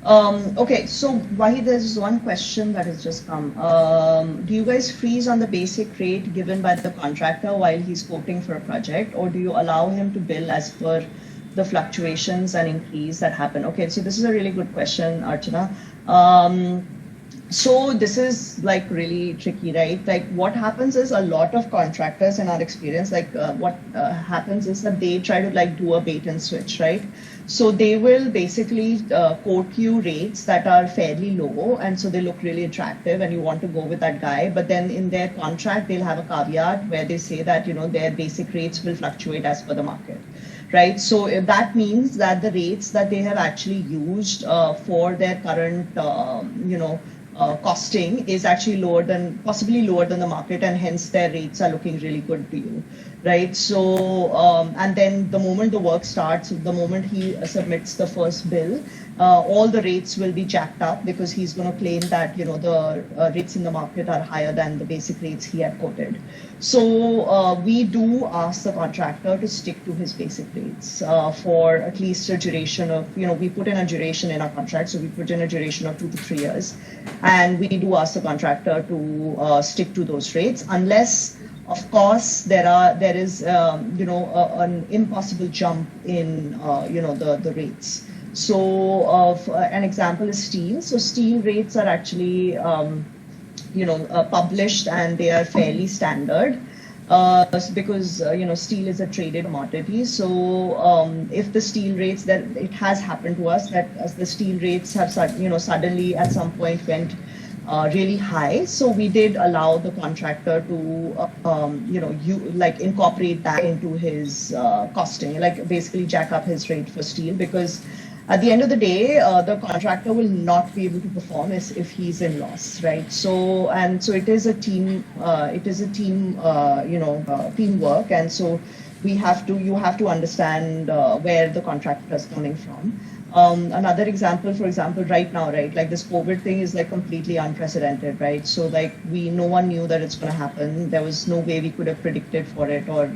Okay, so Wahid, there's one question that has just come. Do you guys freeze on the basic rate given by the contractor while he's quoting for a project, or do you allow him to bill as per the fluctuations and increase that happen? Okay, so this is a really good question, Archana. So this is like really tricky, right? Like what happens is a lot of contractors in our experience, like what happens is that they try to like do a bait and switch, right? So they will basically quote you rates that are fairly low, and so they look really attractive, and you want to go with that guy. But then in their contract, they'll have a caveat where they say that their basic rates will fluctuate as per the market, right? So that means that the rates that they have actually used for their current, costing is actually possibly lower than the market, and hence their rates are looking really good to you, right? So, and then the moment the work starts, the moment he submits the first bill, all the rates will be jacked up because he's going to claim that, the rates in the market are higher than the basic rates he had quoted. So we do ask the contractor to stick to his basic rates for at least a duration of, we put in a duration in our contract. So we put in a duration of 2 to 3 years. And we do ask the contractor to stick to those rates unless, of course, there is an impossible jump in the rates. So an example is steel. So steel rates are actually published, and they are fairly standard. Because steel is a traded commodity. So if the steel rates, that it has happened to us that as the steel rates have suddenly at some point went really high, so we did allow the contractor to incorporate that into his costing, like basically jack up his rate for steel, because at the end of the day, the contractor will not be able to perform if he's in loss, right? So it is a team, teamwork, and so you have to understand where the contractor is coming from. Another example, for example, right now, right, like this COVID thing is like completely unprecedented, right? So like no one knew that it's going to happen. There was no way we could have predicted for it, or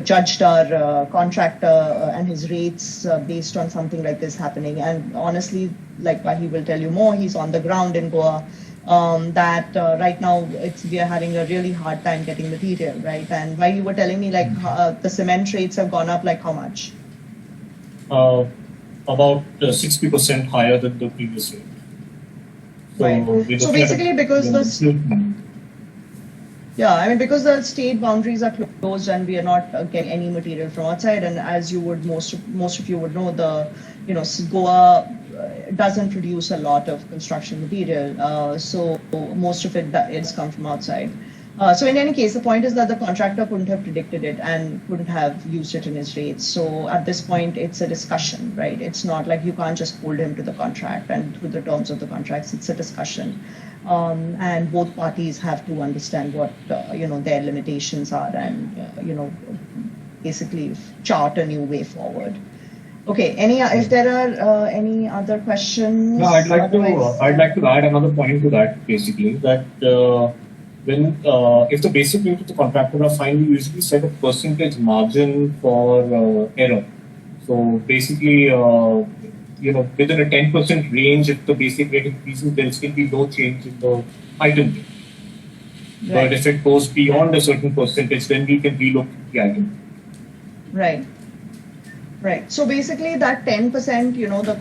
judged our contractor and his rates based on something like this happening. And honestly, like Vahi will tell you more, he's on the ground in Goa. That right now we are having a really hard time getting material, right? And why you were telling me like the cement rates have gone up, like how much? About 60% higher than the previous year. So, right. So basically, because because the state boundaries are closed and we are not getting any material from outside, and as you would most of you would know, Goa doesn't produce a lot of construction material, so most of it is come from outside. So in any case, the point is that the contractor couldn't have predicted it and couldn't have used it in his rates. So at this point, it's a discussion, right? It's not like you can't just hold him to the contract and through the terms of the contracts. It's a discussion. And both parties have to understand what, their limitations are, and, basically chart a new way forward. Okay. If there are any other questions? No, I'd like to add another point to that, basically, that if the basic rate of the contractor are fine, we usually set a percentage margin for error. So basically, within a 10% range, if the basic rate increases, there will still be no change in the item rate. Right. But if it goes beyond a certain percentage, then we can relook at the item. Right. Right. So basically that 10%, the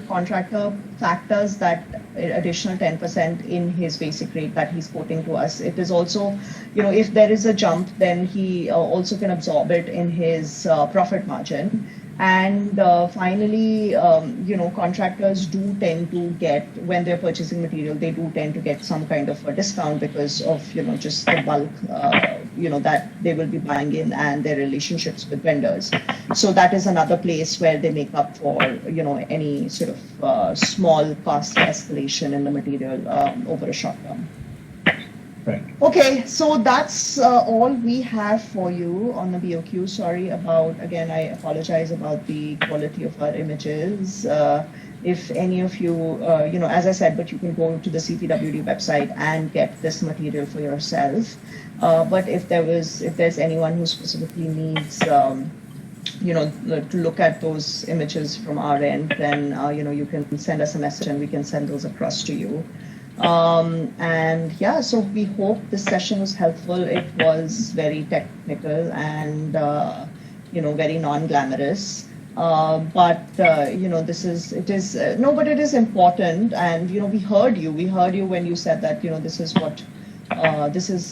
contractor factors that additional 10% in his basic rate that he's quoting to us. It is also, if there is a jump, then he also can absorb it in his profit margin. And finally, contractors do tend to get, when they're purchasing material, they do tend to get some kind of a discount because of, just the bulk, that they will be buying in and their relationships with vendors. So that is another place where they make up for, any sort of small cost escalation in the material over a short term. Right. Okay, so that's all we have for you on the BOQ. Sorry about, again, I apologize about the quality of our images. If any of you, as I said, but you can go to the CPWD website and get this material for yourself. But if there's anyone who specifically needs, to look at those images from our end, then you can send us a message and we can send those across to you. And yeah, so we hope this session was helpful. It was very technical and very non-glamorous. But but it is important, and we heard you. We heard you when you said that this is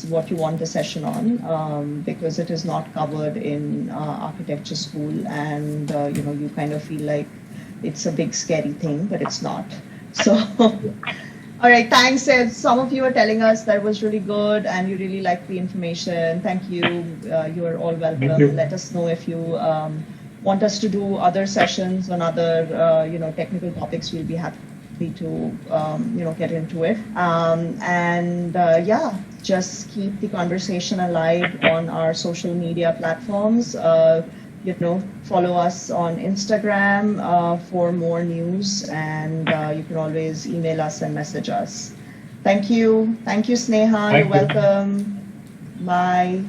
what you want the session on, because it is not covered in architecture school, and you kind of feel like it's a big scary thing, but it's not. So. All right, thanks. Some of you are telling us that was really good and you really liked the information. Thank you. You are all welcome. Thank you. Let us know if you want us to do other sessions on other technical topics. We'll be happy to get into it. Just keep the conversation alive on our social media platforms. Follow us on Instagram for more news, and you can always email us and message us. Thank you. Thank you, Sneha. You're welcome. Bye.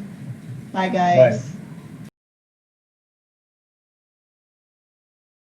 Bye, guys. Bye.